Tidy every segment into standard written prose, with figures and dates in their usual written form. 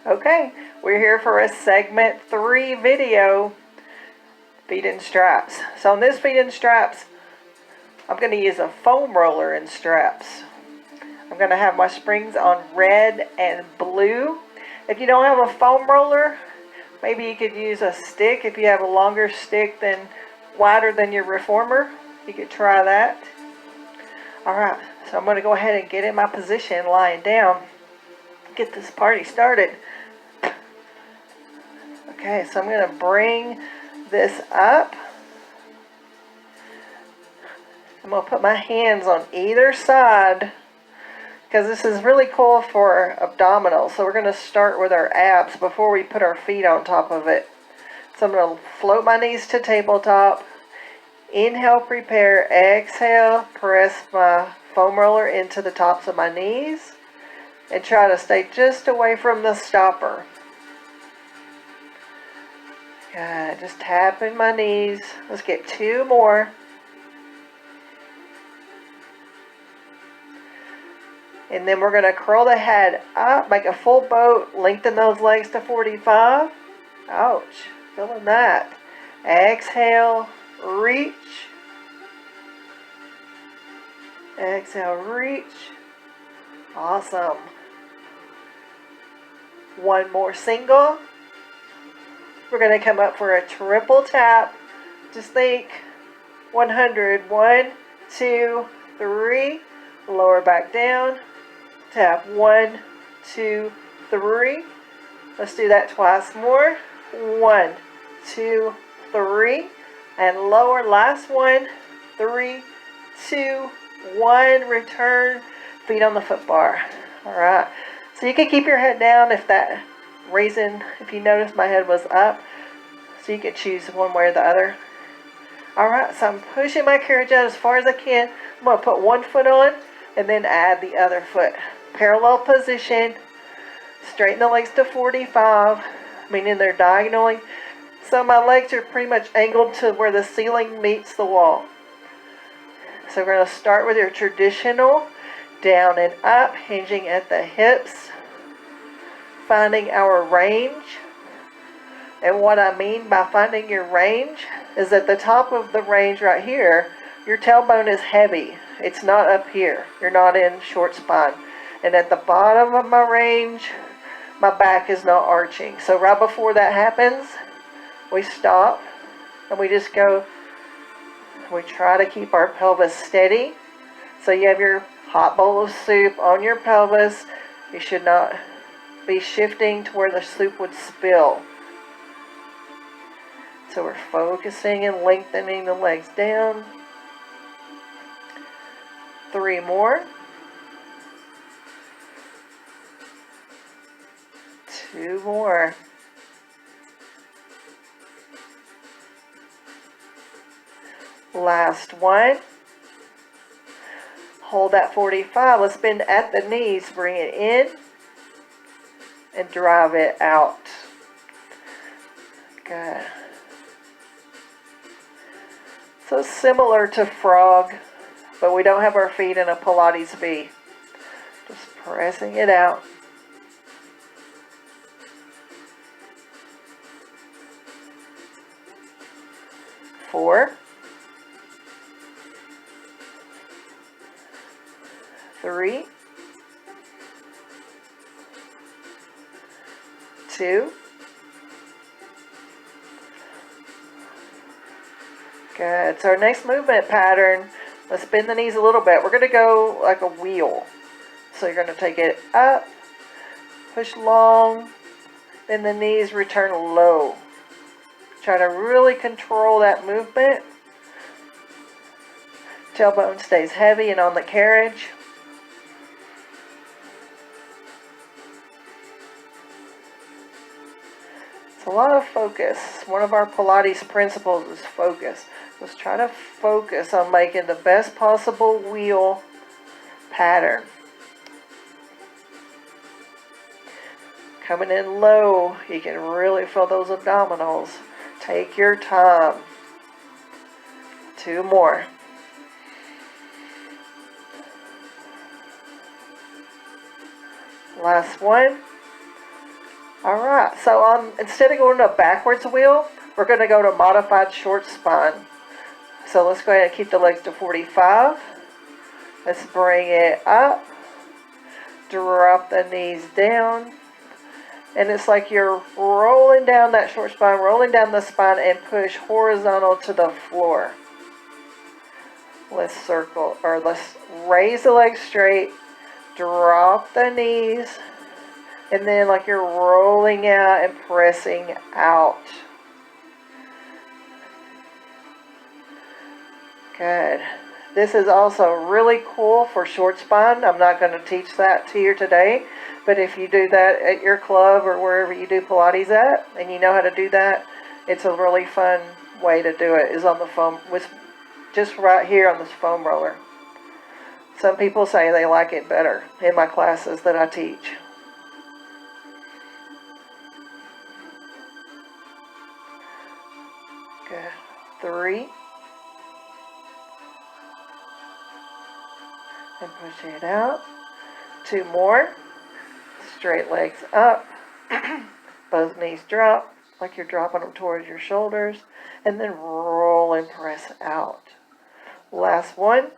Okay, we're here for a segment 3 video, feet in straps. So on this feet in straps, I'm going to use a foam roller in straps. I'm going to have my springs on red and blue. If you don't have a foam roller, maybe you could use a stick. If you have a longer stick wider than your reformer, you could try that. Alright, so I'm going to go ahead and get in my position lying down. Get this party started. Okay, so I'm going to bring this up. I'm going to put my hands on either side because this is really cool for abdominal. So we're going to start with our abs before we put our feet on top of it. So I'm going to float my knees to tabletop. Inhale, prepare. Exhale, press my foam roller into the tops of my knees. And try to stay just away from the stopper. Good, just tapping my knees. Let's get 2 more. And then we're going to curl the head up, make a full boat, lengthen those legs to 45. Ouch, feeling that. Exhale, reach. Exhale, reach. Awesome. One more single. We're going to come up for a triple tap. Just think 100. 1, 2, 3. Lower back down. Tap 1, 2, 3. Let's do that twice more. 1, 2, 3. And lower. Last one. 3, 2, 1. Return. Feet on the foot bar. Alright. So you can keep your head down if you notice my head was up. So you can choose one way or the other. Alright, so I'm pushing my carriage out as far as I can. I'm going to put one foot on and then add the other foot. Parallel position. Straighten the legs to 45, meaning they're diagonally. So my legs are pretty much angled to where the ceiling meets the wall. So we're going to start with your traditional down and up, hinging at the hips, finding our range. And what I mean by finding your range is at the top of the range right here, your tailbone is heavy. It's not up here. You're not in short spine. And at the bottom of my range, my back is not arching. So right before that happens, we stop and we just go, we try to keep our pelvis steady. So you have your hot bowl of soup on your pelvis. You should not be shifting to where the soup would spill. So we're focusing and lengthening the legs down. 3 more. 2 more. Last one. Hold that 45. Let's bend at the knees. Bring it in and drive it out. Good. So similar to frog, but we don't have our feet in a Pilates V. Just pressing it out. Four. 3, 2. Good. So our next movement pattern, let's bend the knees a little bit. We're going to go like a wheel. So you're going to take it up, push long, then the knees return low. Try to really control that movement. Tailbone stays heavy and on the carriage. It's a lot of focus. One of our Pilates principles is focus. Let's try to focus on making the best possible wheel pattern. Coming in low, you can really feel those abdominals. Take your time. 2 more. Last one. Alright, so instead of going to a backwards wheel, we're going to go to modified short spine. So let's go ahead and keep the legs to 45. Let's bring it up. Drop the knees down. And it's like you're rolling down that short spine, rolling down the spine, and push horizontal to the floor. Let's circle, or let's raise the legs straight, drop the knees, and then like you're rolling out and pressing out. Good. This is also really cool for short spine. I'm not going to teach that to you today, but if you do that at your club or wherever you do Pilates at, and you know how to do that, it's a really fun way to do it, is on the foam, with just right here on this foam roller. Some people say they like it better in my classes that I teach. Okay, 3. And push it out. 2 more. Straight legs up. Both knees drop like you're dropping them towards your shoulders. And then roll and press out. Last one.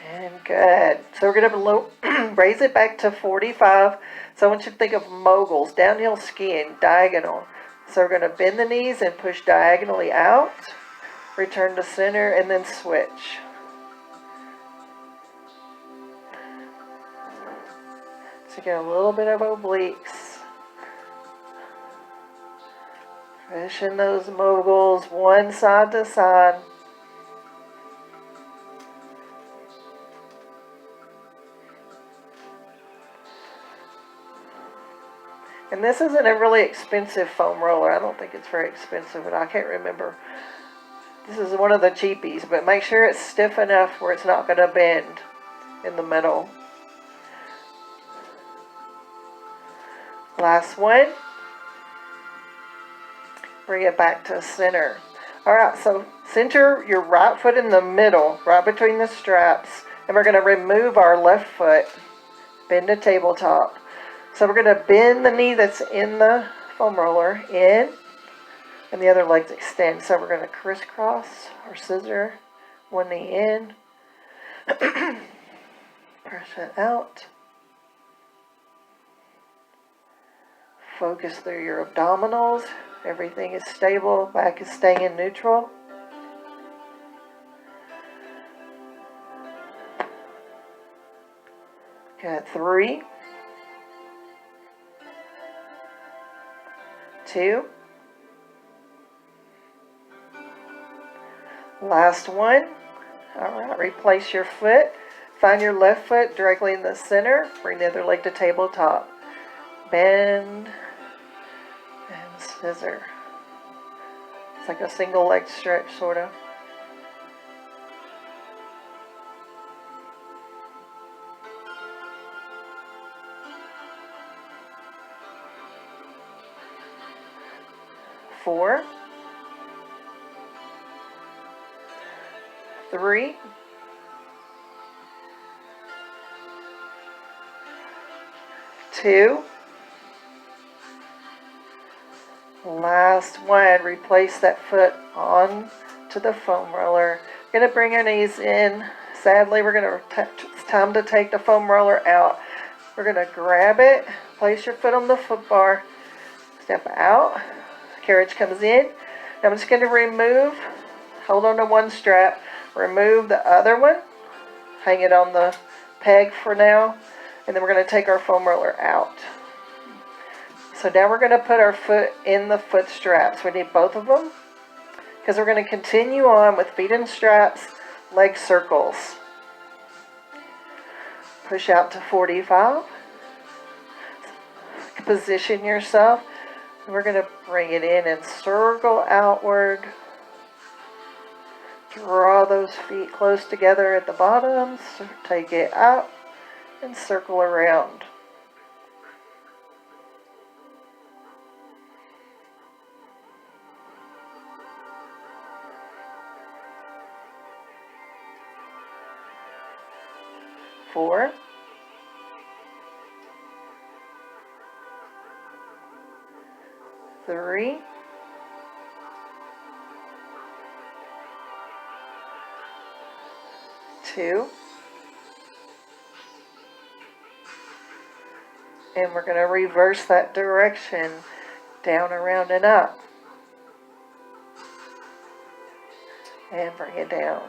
And good. So we're going to raise it back to 45. So I want you to think of moguls, downhill skiing, diagonal. So we're going to bend the knees and push diagonally out. Return to center and then switch. So you get a little bit of obliques. Pushing those moguls one side to side. And this isn't a really expensive foam roller. I don't think it's very expensive, but I can't remember. This is one of the cheapies, but make sure it's stiff enough where it's not going to bend in the middle. Last one. Bring it back to center. Alright, so center your right foot in the middle, right between the straps, and we're going to remove our left foot. Bend to tabletop. So we're going to bend the knee that's in the foam roller in, and the other legs extend. So we're going to crisscross or scissor one knee in, press it out, focus through your abdominals. Everything is stable, back is staying in neutral. Got 3, 2, last one. Alright, replace your foot. Find your left foot directly in the center. Bring the other leg to tabletop. Bend and scissor. It's like a single leg stretch, sort of. Four, 3, 2, last one. Replace that foot on to the foam roller. We're going to bring our knees in. Sadly, it's time to take the foam roller out. We're going to grab it, place your foot on the foot bar, step out. Carriage comes in. Now I'm just going to remove, hold on to one strap, remove the other one, hang it on the peg for now, and then we're going to take our foam roller out. So now we're going to put our foot in the foot straps. We need both of them because we're going to continue on with feet in straps, leg circles. Push out to 45. Position yourself. We're going to bring it in and circle outward. Draw those feet close together at the bottom. So take it up and circle around. 4, 3, 2, and we're going to reverse that direction, down, around, and up, and bring it down.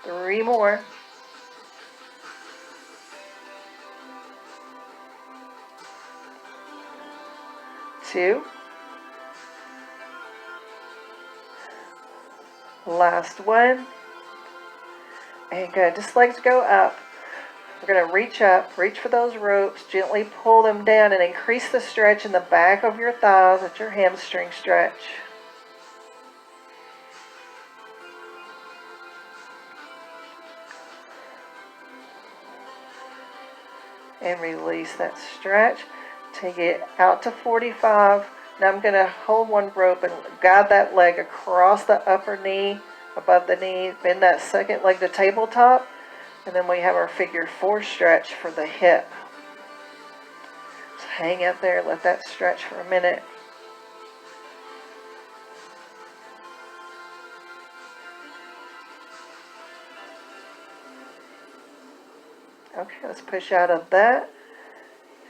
Three more. 2. Last one. And good. Just legs go up. We're going to reach up, reach for those ropes, gently pull them down and increase the stretch in the back of your thighs. That's your hamstring stretch. And release that stretch. Take it out to 45. Now I'm going to hold one rope and guide that leg across the upper knee, above the knee. Bend that second leg to tabletop. And then we have our figure 4 stretch for the hip. Just hang up there, let that stretch for a minute. Okay, let's push out of that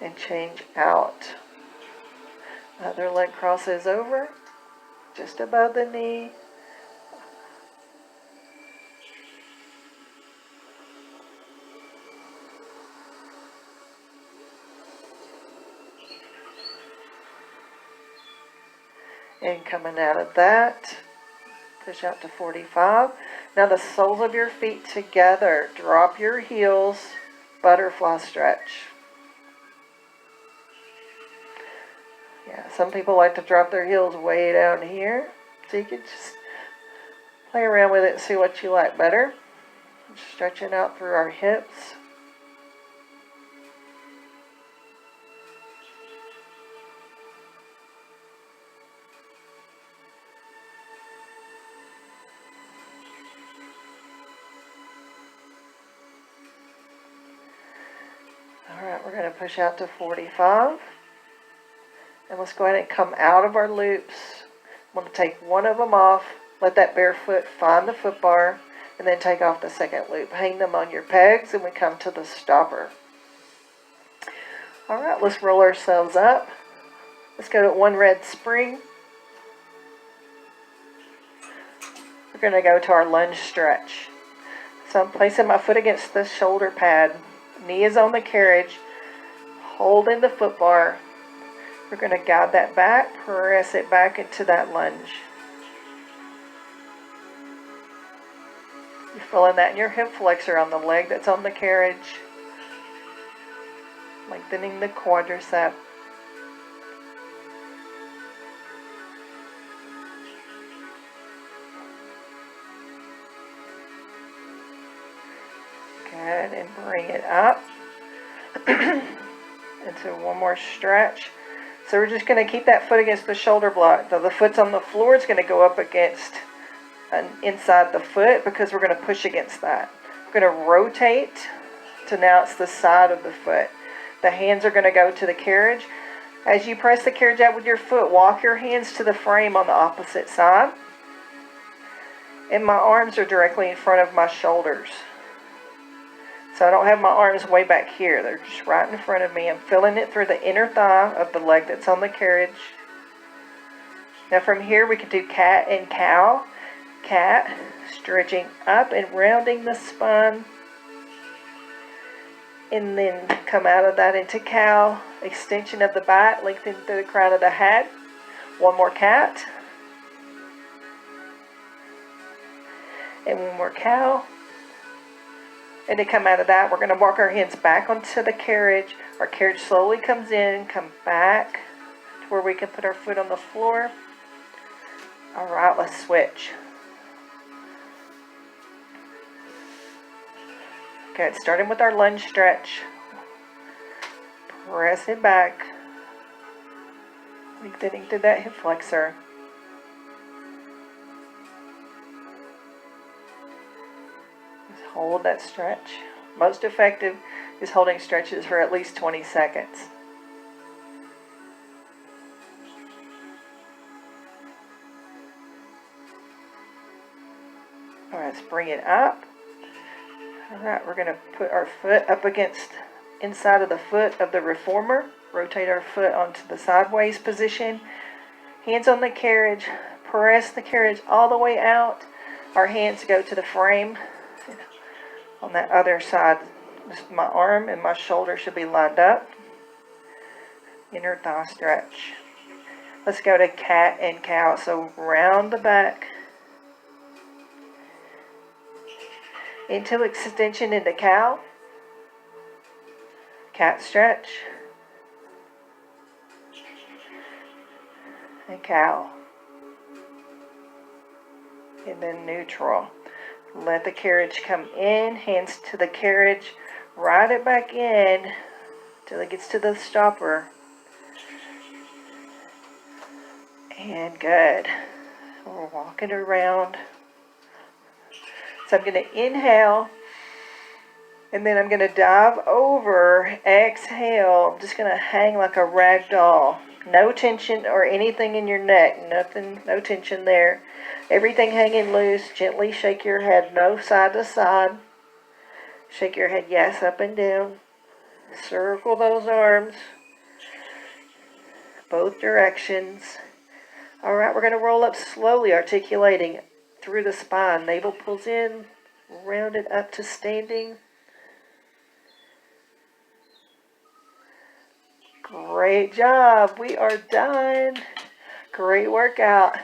and change out. Other leg crosses over, just above the knee. And coming out of that, push out to 45. Now the soles of your feet together. Drop your heels, butterfly stretch. Yeah, some people like to drop their heels way down here. So you can just play around with it and see what you like better. Stretching out through our hips. Alright, we're going to push out to 45. And let's go ahead and come out of our loops. I'm going to take one of them off. Let that bare foot find the foot bar. And then take off the second loop. Hang them on your pegs and we come to the stopper. Alright, let's roll ourselves up. Let's go to one red spring. We're going to go to our lunge stretch. So I'm placing my foot against the shoulder pad. Knee is on the carriage. Holding the foot bar. We're going to guide that back, press it back into that lunge. You're feeling that in your hip flexor on the leg that's on the carriage. Lengthening the quadricep. Good, and bring it up into one more stretch. So we're just going to keep that foot against the shoulder block. Though the foot's on the floor, it's going to go up against inside the foot because we're going to push against that. We're going to rotate to now it's the side of the foot. The hands are going to go to the carriage. As you press the carriage out with your foot, walk your hands to the frame on the opposite side. And my arms are directly in front of my shoulders. So I don't have my arms way back here. They're just right in front of me. I'm feeling it through the inner thigh of the leg that's on the carriage. Now from here we can do cat and cow. Cat, stretching up and rounding the spine. And then come out of that into cow. Extension of the back, lengthen through the crown of the head. One more cat. And one more cow. And to come out of that, we're going to walk our hands back onto the carriage. Our carriage slowly comes in, come back to where we can put our foot on the floor. All right, let's switch. Good, starting with our lunge stretch. Press it back. Lengthening through that hip flexor. Just hold that stretch. Most effective is holding stretches for at least 20 seconds. All right, let's bring it up. All right, we're going to put our foot up against inside of the foot of the reformer. Rotate our foot onto the sideways position. Hands on the carriage. Press the carriage all the way out. Our hands go to the frame. On that other side, my arm and my shoulder should be lined up. Inner thigh stretch. Let's go to cat and cow. So round the back. Into extension into cow. Cat stretch. And cow. And then neutral. Let the carriage come in. Hands to the carriage. Ride it back in till it gets to the stopper. And good. We're walking around. So I'm going to inhale, and then I'm going to dive over. Exhale. I'm just going to hang like a rag doll. No tension or anything in your neck. Nothing, no tension there. Everything hanging loose. Gently shake your head, no side to side. Shake your head, yes, up and down. Circle those arms. Both directions. All right, we're going to roll up slowly, articulating through the spine. Navel pulls in, round it up to standing. Great job. We are done. Great workout.